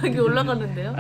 여기 올라갔는데요?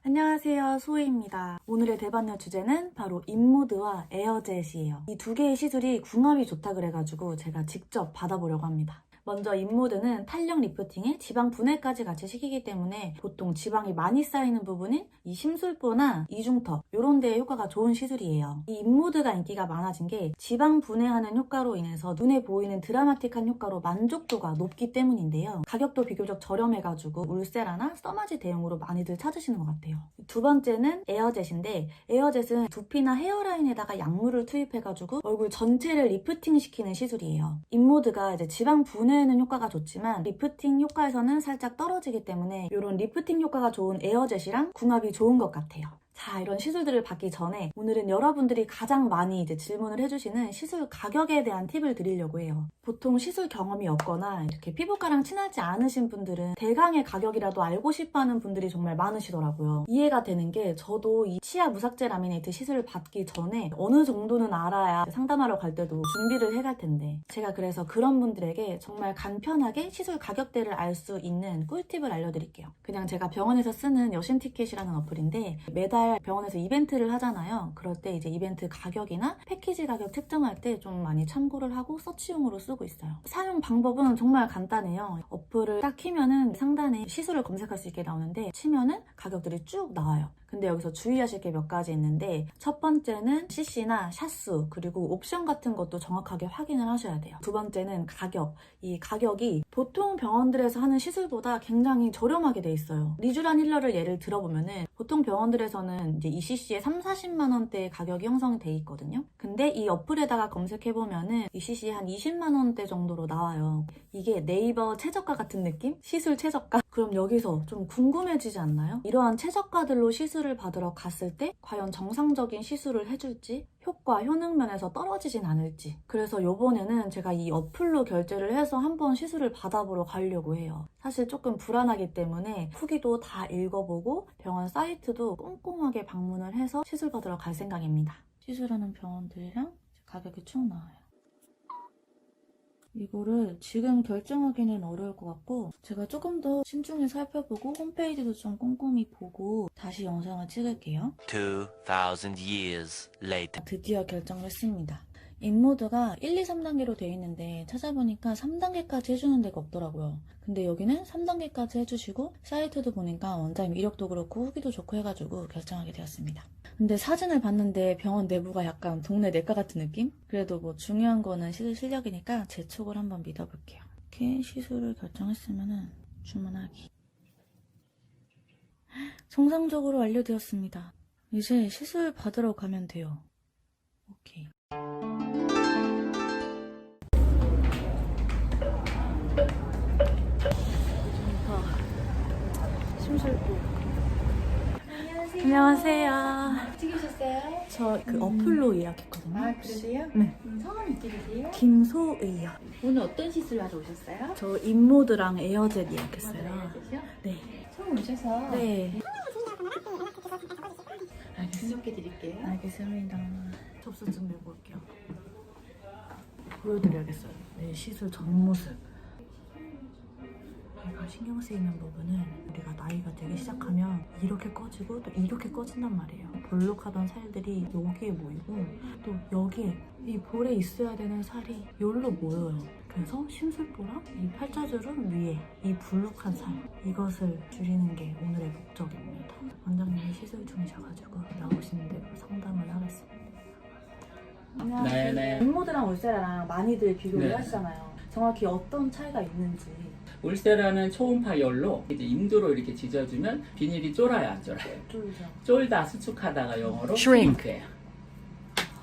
안녕하세요, 소희입니다. 오늘의 대반열 주제는 바로 인모드와 에어젯이에요. 이 두 개의 시술이 궁합이 좋다 그래가지고 제가 직접 받아보려고 합니다. 먼저 인모드는 탄력 리프팅에 지방 분해까지 같이 시키기 때문에 보통 지방이 많이 쌓이는 부분인 이 심술보나 이중턱 이런 데에 효과가 좋은 시술이에요. 이 인모드가 인기가 많아진 게 지방 분해하는 효과로 인해서 눈에 보이는 드라마틱한 효과로 만족도가 높기 때문인데요. 가격도 비교적 저렴해가지고 울세라나 써마지 대용으로 많이들 찾으시는 것 같아요. 두 번째는 에어젯인데, 에어젯은 두피나 헤어라인에다가 약물을 투입해가지고 얼굴 전체를 리프팅 시키는 시술이에요. 인모드가 이제 지방 분해에는 효과가 좋지만 리프팅 효과에서는 살짝 떨어지기 때문에 이런 리프팅 효과가 좋은 에어젯이랑 궁합이 좋은 것 같아요. 자, 이런 시술들을 받기 전에 오늘은 여러분들이 가장 많이 이제 질문을 해주시는 시술 가격에 대한 팁을 드리려고 해요. 보통 시술 경험이 없거나 이렇게 피부과랑 친하지 않으신 분들은 대강의 가격이라도 알고 싶어하는 분들이 정말 많으시더라고요. 이해가 되는 게, 저도 이 치아 무삭제 라미네이트 시술을 받기 전에 어느 정도는 알아야 상담하러 갈 때도 준비를 해갈 텐데, 제가 그래서 그런 분들에게 정말 간편하게 시술 가격대를 알 수 있는 꿀팁을 알려드릴게요. 그냥 제가 병원에서 쓰는 여신티켓이라는 어플인데, 매달 병원에서 이벤트를 하잖아요. 그럴 때 이제 이벤트 가격이나 패키지 가격 측정할 때 좀 많이 참고를 하고 서치용으로 쓰고 있어요. 사용 방법은 정말 간단해요. 어플을 딱 키면은 상단에 시술을 검색할 수 있게 나오는데, 치면은 가격들이 쭉 나와요. 근데 여기서 주의하실 게 몇 가지 있는데, 첫 번째는 cc나 샷수 그리고 옵션 같은 것도 정확하게 확인을 하셔야 돼요. 두 번째는 가격. 이 가격이 보통 병원들에서 하는 시술보다 굉장히 저렴하게 돼 있어요. 리쥬란 힐러를 예를 들어보면은 보통 병원들에서는 이제 2cc에 30-40만 원대의 가격이 형성이 돼 있거든요. 근데 이 어플에다가 검색해보면은 2cc에 한 20만 원대 정도로 나와요. 이게 네이버 최저가 같은 느낌? 시술 최저가? 그럼 여기서 좀 궁금해지지 않나요? 이러한 최저가들로 시술을 받으러 갔을 때 과연 정상적인 시술을 해줄지, 효과, 효능 면에서 떨어지진 않을지. 그래서 요번에는 제가 이 어플로 결제를 해서 한번 시술을 받아보러 가려고 해요. 사실 조금 불안하기 때문에 후기도 다 읽어보고 병원 사이트도 꼼꼼하게 방문을 해서 시술 받으러 갈 생각입니다. 시술하는 병원들이랑 가격이 쭉 나와요. 이거를 지금 결정하기는 어려울 것 같고, 제가 조금 더 신중히 살펴보고 홈페이지도 좀 꼼꼼히 보고 다시 영상을 찍을게요. 2000 years later. 드디어 결정을 했습니다. 인모드가 1, 2, 3단계로 되어 있는데 찾아보니까 3단계까지 해주는 데가 없더라고요. 근데 여기는 3단계까지 해주시고, 사이트도 보니까 원장님 이력도 그렇고 후기도 좋고 해가지고 결정하게 되었습니다. 근데 사진을 봤는데 병원 내부가 약간 동네 내과 같은 느낌? 그래도 뭐 중요한 거는 시술 실력이니까 제 촉을 한번 믿어볼게요. 이렇게 시술을 결정했으면은 주문하기. 정상적으로 완료되었습니다. 이제 시술 받으러 가면 돼요. 오케이. 심술보. 안녕하세요. 찍으셨어요? 저 그 어플로 예약했거든요. 아, 그러세요? 네. 성함이 어떻게 되세요? 김소의요. 오늘 어떤 시술 하러 오셨어요? 저 인모드랑 에어젯 예약했어요. 네. 처음 오셔서 네. 등록해 드릴게요. 알겠습니다. 접수증 내고 올게요. 보여드려야겠어요. 네, 시술 전 모습. 내가 신경 쓰이는 부분은, 우리가 나이가 되기 시작하면 이렇게 꺼지고 또 이렇게 꺼진단 말이에요. 볼록하던 살들이 여기에 모이고, 또 여기에 이 볼에 있어야 되는 살이 여기로 모여요. 그래서 심술보랑 이 팔자주름 위에 이 불룩한 살, 이것을 줄이는 게 오늘의 목적입니다. 원장님이 시술 중이셔가지고 나오시는 대로 상담을 하겠습니다. 안녕하세요. 네네. 인모드랑 울세라랑 많이들 비교를 네. 하시잖아요. 정확히 어떤 차이가 있는지. 울세라는 초음파 열로 이제 인두로 이렇게 지져주면 비닐이 쫄아요, 안 쫄아요? 쫄죠. 쫄다 수축하다가 영어로 Shrink. shrink예요.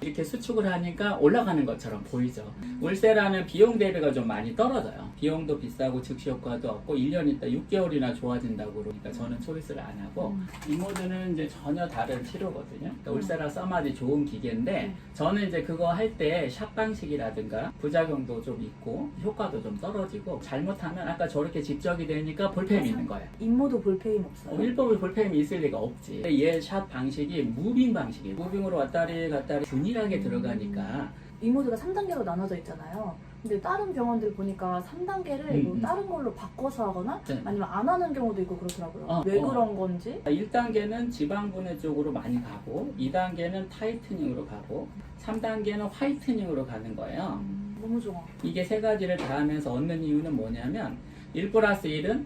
이렇게 수축을 하니까 올라가는 것처럼 보이죠. 울세라는 비용 대비가 좀 많이 떨어져요. 비용도 비싸고 즉시 효과도 없고 1년 있다 6개월이나 좋아진다고 그러니까 저는 초이스를 안 하고, 인모드는 이제 전혀 다른 치료거든요. 그러니까 울세라 써마디 좋은 기계인데, 저는 이제 그거 할 때 샷 방식이라든가 부작용도 좀 있고 효과도 좀 떨어지고, 잘못하면 아까 저렇게 집적이 되니까 볼펜이 있는 거예요. 인모드 볼페임 없어요? 일법에 볼펜이 있을 리가 없지. 얘 샷 방식이 무빙 방식이에요. 무빙으로 왔다리 갔다리 균일하게 들어가니까. 인모드가 3단계로 나눠져 있잖아요. 근데 다른 병원들 보니까 3단계를 뭐 다른 걸로 바꿔서 하거나 네. 아니면 안 하는 경우도 있고 그렇더라고요. 왜 그런 건지. 1단계는 지방분해 쪽으로 많이 가고 2단계는 타이트닝으로 가고 3단계는 화이트닝으로 가는 거예요. 너무 좋아. 이게 세 가지를 다 하면서 얻는 이유는 뭐냐면 1 플러스 1은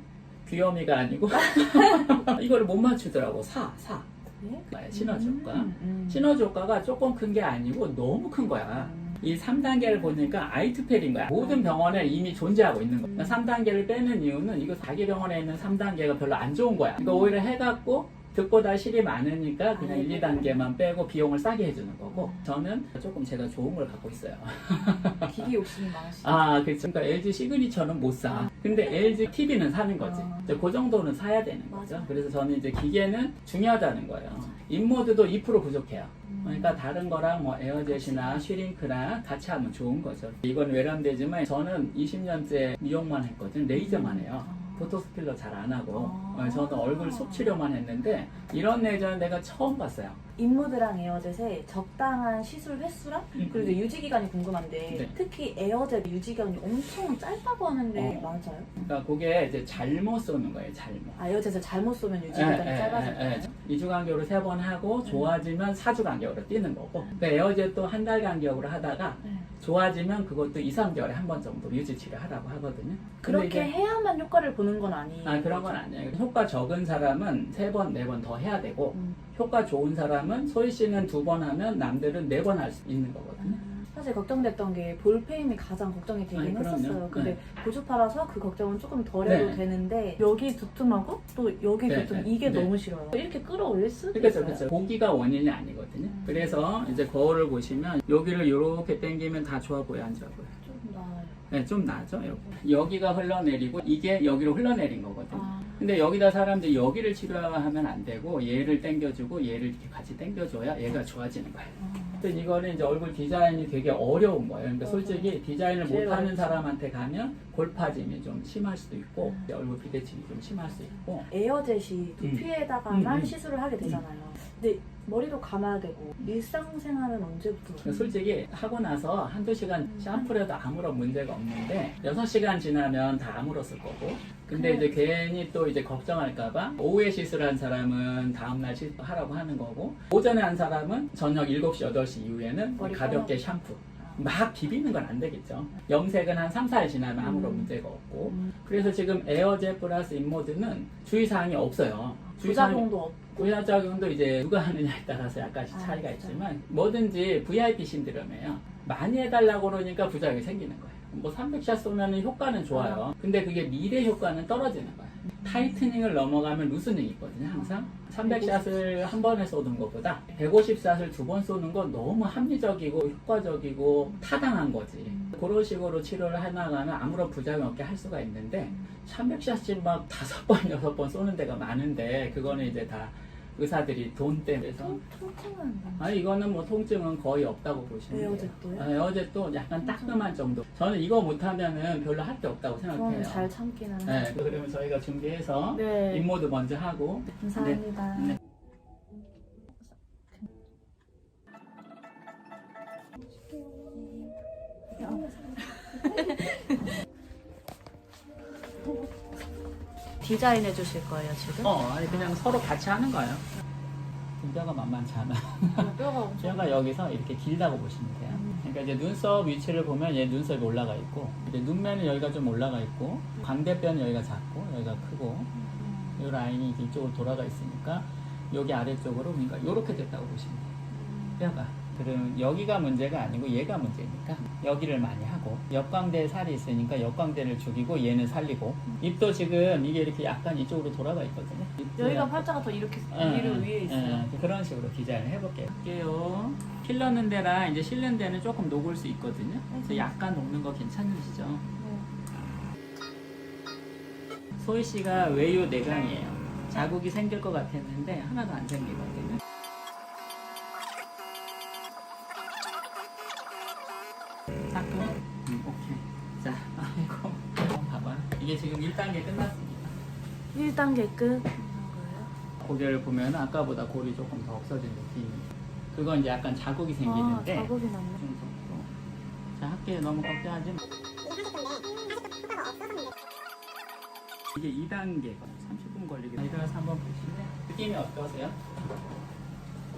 귀요미가 아니고 이거를 못 맞추더라고. 4. 네? 시너지 효과. 시너지 효과가 조금 큰 게 아니고 너무 큰 거야. 이 3단계를 보니까 아이투펠인 거야. 모든 병원에 이미 존재하고 있는 거야. 3단계를 빼는 이유는 이거 자기 병원에 있는 3단계가 별로 안 좋은 거야. 그러니까 오히려 해갖고 득보다 실이 많으니까 그냥 1, 2단계만 빼고 비용을 싸게 해주는 거고 저는 조금 제가 좋은 걸 갖고 있어요. 기기 욕심이 많으시죠? 아, 그렇죠. 그러니까 LG 시그니처는 못 사. 근데 LG TV는 사는 거지. 이제 그 정도는 사야 되는 거죠. 맞아. 그래서 저는 이제 기계는 중요하다는 거예요. 인모드도 2% 부족해요. 그러니까 다른 거랑 뭐 에어젯이나 슈링크나 같이 하면 좋은 거죠. 이건 외람되지만 저는 20년째 미용만 했거든. 레이저만 해요. 보톡스 필러 잘 안 하고 저는 얼굴 속 치료만 했는데 이런 레이저는 내가 처음 봤어요. 인모드랑 에어젯의 적당한 시술 횟수랑 그리고 이제 유지 기간이 궁금한데 네. 특히 에어젯 유지 기간이 엄청 짧다고 하는데 맞아요? 그러니까 그게 이제 잘못 쏘는 거예요. 잘못. 아, 에어젯을 잘못 쏘면 유지 기간이 짧아져요? 2주 간격으로 3번 하고 좋아지면 4주 간격으로 뛰는 거고 그 에어젯도 한 달 간격으로 하다가 좋아지면 그것도 2, 3개월에 한 번 정도 유지 치료하라고 하거든요. 근데 그렇게 이게 해야만 효과를 보는 건 아니에요? 아, 그런 건 아니에요. 효과 적은 사람은 3번, 4번 더 해야 되고 효과 좋은 사람은 소희 씨는 2번 하면 남들은 4번 할 수 있는 거거든요. 사실 걱정됐던 게 볼페임이 가장 걱정이 되긴 아니, 그럼요. 했었어요. 근데 네. 고주파라서 그 걱정은 조금 덜 해도 네. 되는데 여기 두툼하고 또 여기 네, 두툼 네, 이게 네. 너무 싫어요. 이렇게 끌어올릴 수도 그렇죠, 있어요. 그렇죠. 고기가 원인이 아니거든요. 그래서 이제 거울을 보시면 여기를 이렇게 당기면 다 좋아 보여, 안 좋아 보여? 좀 나아요. 네, 좀 나죠. 여기가 흘러내리고 이게 여기로 흘러내린 거거든요. 아. 근데 여기다 사람들이 여기를 치료하면 안 되고 얘를 당겨주고 얘를 이렇게 같이 당겨줘야 얘가 좋아지는 거예요. 근데 이거는 이제 얼굴 디자인이 되게 어려운 거예요. 그러니까 솔직히 디자인을 제일 못하는 어렵죠. 사람한테 가면 골파짐이 좀 심할 수도 있고 얼굴 비대칭이 좀 심할 수 있고 에어젯이 두피에다가만 음. 시술을 하게 되잖아요. 근데 머리도 감아야 되고 일상생활은 언제부터? 솔직히 하고 나서 한두 시간 샴푸를 해도 아무런 문제가 없는데 6시간 지나면 다 아물었을 거고 근데 이제 괜히 또 이제 걱정할까봐 오후에 시술한 사람은 다음날 시술하라고 하는 거고 오전에 한 사람은 저녁 7시, 8시 이후에는 머리 가볍게 샴푸 막 비비는 건 안 되겠죠. 염색은 한 3, 4일 지나면 아무런 문제가 없고 그래서 지금 에어젯 플러스 인모드는 주의사항이 없어요. 부작용도 없고 부작용도 이제 누가 하느냐에 따라서 약간씩 차이가 있지만 뭐든지 VIP 신드롬이에요. 많이 해달라고 그러니까 부작용이 생기는 거예요. 뭐 300샷 쏘면 효과는 좋아요. 근데 그게 미래 효과는 떨어지는 거예요. 타이트닝을 넘어가면 루스닝이 있거든요. 항상 300샷을 한 번에 쏘는 것보다 150샷을 2번 쏘는 건 너무 합리적이고 효과적이고 타당한 거지. 그런 식으로 치료를 해나가면 아무런 부작용 없게 할 수가 있는데 300샷씩 막 5번, 6번 쏘는 데가 많은데 그거는 이제 다 의사들이 돈 때문에 해서 통증은 아니 이거는 뭐 통증은 거의 없다고 보시면 돼요. 에어젯도요? 에어젯도 약간 따끔한 정도. 저는 이거 못하면은 별로 할 게 없다고 생각해요. 저는 잘 참기는 네, 그러면 저희가 준비해서 네. 인모드 먼저 하고 감사합니다. 네. 디자인해 주실 거예요 지금? 아니 그냥 서로 같이 하는 거예요. 뼈가 만만치 않아. 뼈가 엄청 뼈가 여기서 이렇게 길다고 보시면 돼요. 그러니까 이제 눈썹 위치를 보면 얘 눈썹이 올라가 있고 이제 눈매는 여기가 좀 올라가 있고 광대뼈는 여기가 작고 여기가 크고 이 라인이 이쪽으로 돌아가 있으니까 여기 아래쪽으로 그러니까 이렇게 됐다고 보시면 돼요. 뼈가. 그럼 여기가 문제가 아니고 얘가 문제니까 여기를 많이 하고 역광대에 살이 있으니까 역광대를 죽이고 얘는 살리고 입도 지금 이게 이렇게 약간 이쪽으로 돌아가 있거든요. 여기가 팔자가 더 이렇게 위로 위에 있어요. 그런 식으로 디자인을 해볼게요. 할게요. 필러는 데랑 이제 실는 데는 조금 녹을 수 있거든요. 그래서 약간 녹는 거 괜찮으시죠? 소희 씨가 외유 내강이에요. 자국이 생길 것 같았는데 하나도 안 생기거든요. 따끔? 오케이. 자, 이거 한번 봐봐. 이게 지금 1단계 끝났습니다. 1단계 끝. 고개를 보면 아까보다 골이 조금 더 없어진 느낌이. 그건 이제 약간 자국이 생기는데 자국이 났네. 좀 더. 자, 그렇게 너무 걱정하지 마. 이게 2단계 30분 걸리게. 일어나서 한번 보시면 느낌이 어떠세요?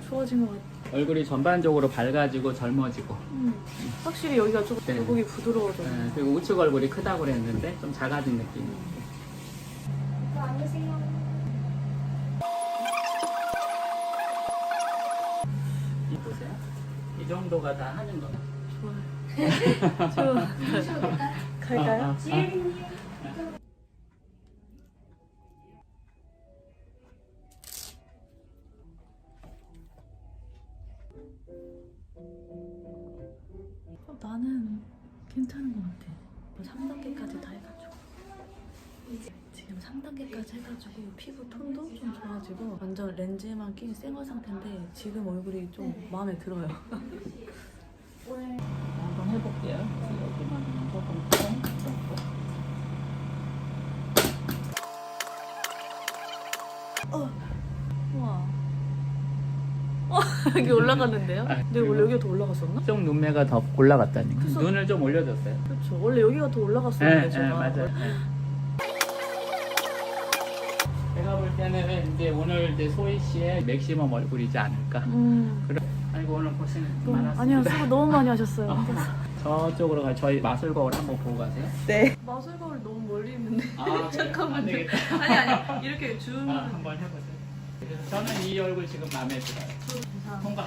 좋아진 것 같아요. 얼굴이 전반적으로 밝아지고 젊어지고. 확실히 여기가 조금 네. 굴곡이 부드러워져요. 네, 그리고 우측 얼굴이 크다고 그랬는데 좀 작아진 느낌이에요. 이 보세요. 이 정도가 다 하는 거예요. 좋아요. 갈까요? 나는 괜찮은 것 같아. 3단계까지 다 해가지고 지금 3단계까지 해가지고 피부 톤도 좀 좋아지고 완전 렌즈만 낀 생얼 상태인데 지금 얼굴이 좀 마음에 들어요. 한번 해볼게요. 여기만 조금 통. 우와. 여기 올라갔는데요? 근데 원래 여기가 더 올라갔었나? 쪽 눈매가 더 올라갔다니까. 그래서- 눈을 좀 올려줬어요. 그렇죠. 원래 여기가 더 올라갔었는데 네, 제가. 맞아요. 네. 제가 볼 때는 이제 오늘 이제 소희 씨의 맥시멈 얼굴이지 않을까. 아이고 오늘 고생 많았습니다. 아니요, 수고 너무 많이 하셨어요. 저쪽으로 가. 저희 마술 거울 한번 보고 가세요. 네. 마술 거울 너무 멀리 있는데. 아, 잠깐만. 안 되겠다. 아니 이렇게 줌. 한번 해보세요. 그래서 저는 이 얼굴 지금 마음에 들어요. 통과.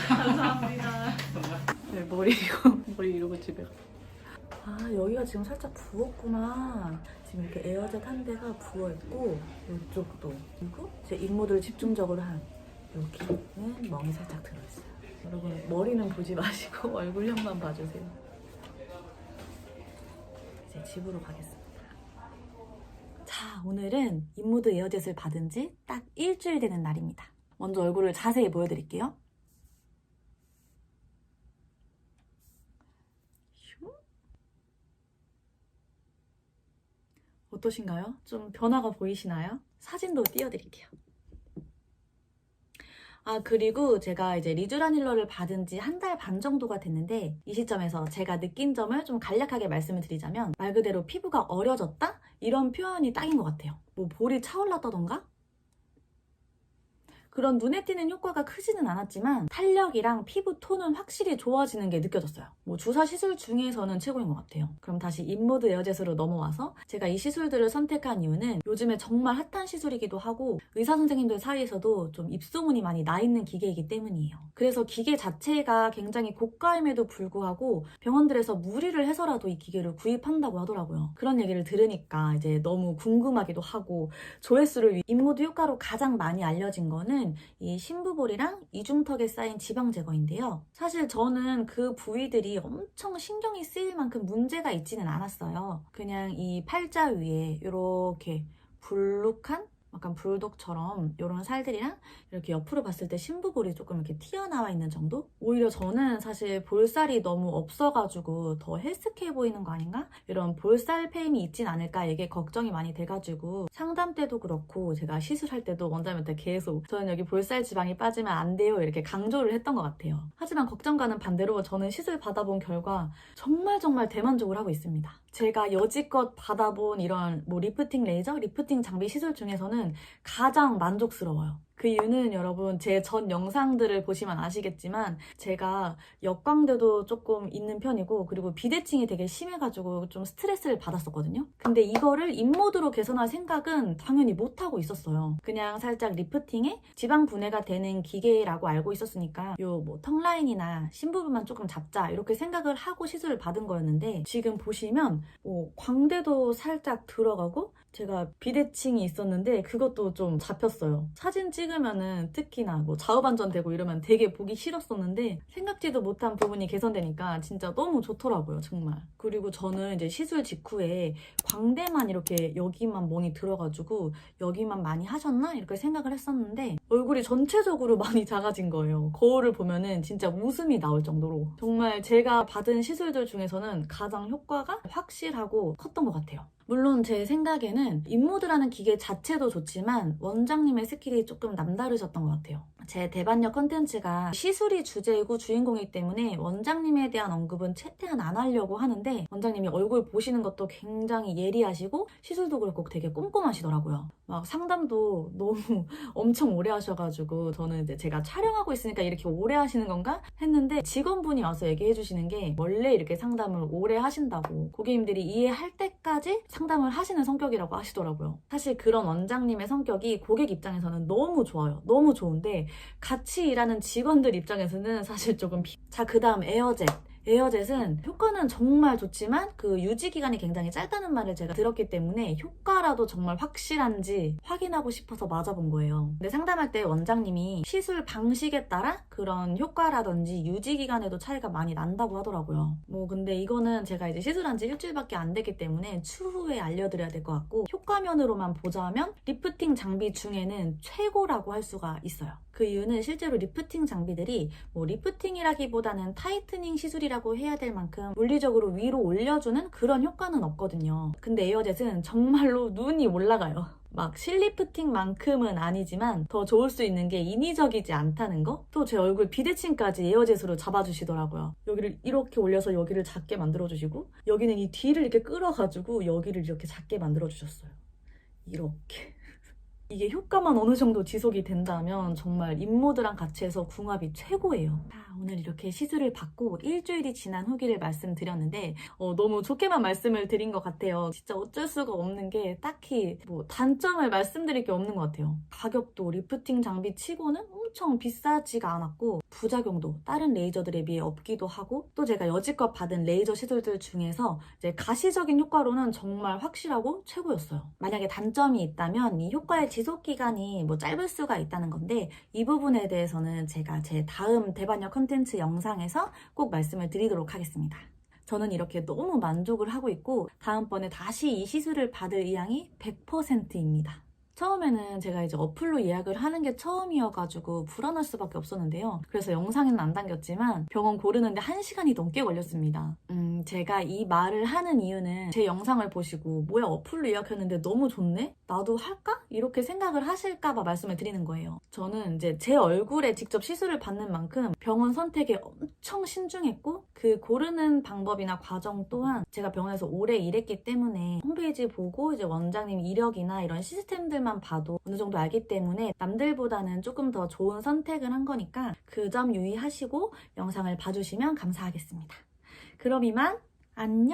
감사합니다. 통과. 네, 머리 이러고 집에 가. 아, 여기가 지금 살짝 부었구나. 지금 이렇게 에어젯 한 대가 부어있고 이쪽도 그리고 제 입모드를 집중적으로 한 여기는 멍이 살짝 들어있어요. 여러분 머리는 보지 마시고 얼굴형만 봐주세요. 이제 집으로 가겠습니다. 자, 오늘은 입모드 에어젯을 받은 지 딱 일주일 되는 날입니다. 먼저 얼굴을 자세히 보여드릴게요. 어떠신가요? 좀 변화가 보이시나요? 사진도 띄워드릴게요. 아, 그리고 제가 이제 리쥬라닐러를 받은 지 한 달 반 정도가 됐는데 이 시점에서 제가 느낀 점을 좀 간략하게 말씀을 드리자면 말 그대로 피부가 어려졌다? 이런 표현이 딱인 것 같아요. 뭐 볼이 차올랐다던가? 그런 눈에 띄는 효과가 크지는 않았지만 탄력이랑 피부 톤은 확실히 좋아지는 게 느껴졌어요. 뭐 주사 시술 중에서는 최고인 것 같아요. 그럼 다시 입모드 에어젯으로 넘어와서 제가 이 시술들을 선택한 이유는 요즘에 정말 핫한 시술이기도 하고 의사 선생님들 사이에서도 좀 입소문이 많이 나 있는 기계이기 때문이에요. 그래서 기계 자체가 굉장히 고가임에도 불구하고 병원들에서 무리를 해서라도 이 기계를 구입한다고 하더라고요. 그런 얘기를 들으니까 이제 너무 궁금하기도 하고 조회수를 입모드 효과로 가장 많이 알려진 거는 이 심부볼이랑 이중턱에 쌓인 지방 제거인데요. 사실 저는 그 부위들이 엄청 신경이 쓰일 만큼 문제가 있지는 않았어요. 그냥 이 팔자 위에 이렇게 불룩한 약간 불독처럼 이런 살들이랑 이렇게 옆으로 봤을 때 심부볼이 조금 이렇게 튀어나와 있는 정도? 오히려 저는 사실 볼살이 너무 없어가지고 더 헬스케해 보이는 거 아닌가? 이런 볼살 페임이 있진 않을까 이게 걱정이 많이 돼가지고 상담 때도 그렇고 제가 시술할 때도 원장님한테 계속 저는 여기 볼살 지방이 빠지면 안 돼요 이렇게 강조를 했던 것 같아요. 하지만 걱정과는 반대로 저는 시술 받아본 결과 정말 대만족을 하고 있습니다. 제가 여지껏 받아본 이런 뭐 리프팅 레이저, 리프팅 장비 시술 중에서는 가장 만족스러워요. 그 이유는 여러분 제 전 영상들을 보시면 아시겠지만 제가 역광대도 조금 있는 편이고 그리고 비대칭이 되게 심해가지고 좀 스트레스를 받았었거든요. 근데 이거를 입모드로 개선할 생각은 당연히 못하고 있었어요. 그냥 살짝 리프팅에 지방 분해가 되는 기계라고 알고 있었으니까 요 뭐 턱라인이나 심부분만 조금 잡자 이렇게 생각을 하고 시술을 받은 거였는데 지금 보시면 뭐 광대도 살짝 들어가고 제가 비대칭이 있었는데 그것도 좀 잡혔어요. 사진 찍으면은 특히나 뭐 좌우반전되고 이러면 되게 보기 싫었었는데 생각지도 못한 부분이 개선되니까 진짜 너무 좋더라고요, 정말. 그리고 저는 이제 시술 직후에 광대만 이렇게 여기만 멍이 들어가지고 여기만 많이 하셨나? 이렇게 생각을 했었는데 얼굴이 전체적으로 많이 작아진 거예요. 거울을 보면은 진짜 웃음이 나올 정도로 정말 제가 받은 시술들 중에서는 가장 효과가 확실하고 컸던 것 같아요. 물론 제 생각에는 입모드라는 기계 자체도 좋지만 원장님의 스킬이 조금 남다르셨던 것 같아요. 제 대반역 컨텐츠가 시술이 주제이고 주인공이기 때문에 원장님에 대한 언급은 최대한 안 하려고 하는데 원장님이 얼굴 보시는 것도 굉장히 예리하시고 시술도 그렇고 되게 꼼꼼하시더라고요. 막 상담도 너무 엄청 오래 하셔가지고 저는 이제 제가 촬영하고 있으니까 이렇게 오래 하시는 건가 했는데 직원분이 와서 얘기해 주시는 게 원래 이렇게 상담을 오래 하신다고 고객님들이 이해할 때까지 상담을 하시는 성격이라고 하시더라고요. 사실 그런 원장님의 성격이 고객 입장에서는 너무 좋아요. 너무 좋은데 같이 일하는 직원들 입장에서는 사실 조금 자, 그 다음 에어젯. 에어젯은 효과는 정말 좋지만 그 유지 기간이 굉장히 짧다는 말을 제가 들었기 때문에 효과라도 정말 확실한지 확인하고 싶어서 맞아본 거예요. 근데 상담할 때 원장님이 시술 방식에 따라 그런 효과라든지 유지 기간에도 차이가 많이 난다고 하더라고요. 뭐 근데 이거는 제가 이제 시술한 지 일주일밖에 안 됐기 때문에 추후에 알려드려야 될 것 같고 효과면으로만 보자면 리프팅 장비 중에는 최고라고 할 수가 있어요. 그 이유는 실제로 리프팅 장비들이 뭐 리프팅이라기보다는 타이트닝 시술이라고 해야 될 만큼 물리적으로 위로 올려주는 그런 효과는 없거든요. 근데 에어젯은 정말로 눈이 올라가요. 막 실리프팅만큼은 아니지만 더 좋을 수 있는 게 인위적이지 않다는 거? 또 제 얼굴 비대칭까지 에어젯으로 잡아주시더라고요. 여기를 이렇게 올려서 여기를 작게 만들어주시고 여기는 이 뒤를 이렇게 끌어가지고 여기를 이렇게 작게 만들어주셨어요. 이렇게. 이게 효과만 어느 정도 지속이 된다면 정말 인모드랑 같이 해서 궁합이 최고예요. 오늘 이렇게 시술을 받고 일주일이 지난 후기를 말씀드렸는데 너무 좋게만 말씀을 드린 것 같아요. 진짜 어쩔 수가 없는 게 딱히 뭐 단점을 말씀드릴 게 없는 것 같아요. 가격도 리프팅 장비 치고는 엄청 비싸지가 않았고 부작용도 다른 레이저들에 비해 없기도 하고 또 제가 여지껏 받은 레이저 시술들 중에서 이제 가시적인 효과로는 정말 확실하고 최고였어요. 만약에 단점이 있다면 이 효과의 지속 기간이 뭐 짧을 수가 있다는 건데 이 부분에 대해서는 제가 제 다음 대반역 컨텐츠 영상에서 꼭 말씀을 드리도록 하겠습니다. 저는 이렇게 너무 만족을 하고 있고 다음번에 다시 이 시술을 받을 의향이 100%입니다. 처음에는 제가 이제 어플로 예약을 하는 게 처음이어가지고 불안할 수밖에 없었는데요. 그래서 영상에는 안 담겼지만 병원 고르는데 1시간이 넘게 걸렸습니다. 제가 이 말을 하는 이유는 제 영상을 보시고 뭐야 어플로 예약했는데 너무 좋네? 나도 할까? 이렇게 생각을 하실까봐 말씀을 드리는 거예요. 저는 이제 제 얼굴에 직접 시술을 받는 만큼 병원 선택에 엄청 신중했고 그 고르는 방법이나 과정 또한 제가 병원에서 오래 일했기 때문에 홈페이지 보고 이제 원장님 이력이나 이런 시스템들만 봐도 어느 정도 알기 때문에 남들보다는 조금 더 좋은 선택을 한 거니까 그 점 유의하시고 영상을 봐주시면 감사하겠습니다. 그럼 이만 안녕!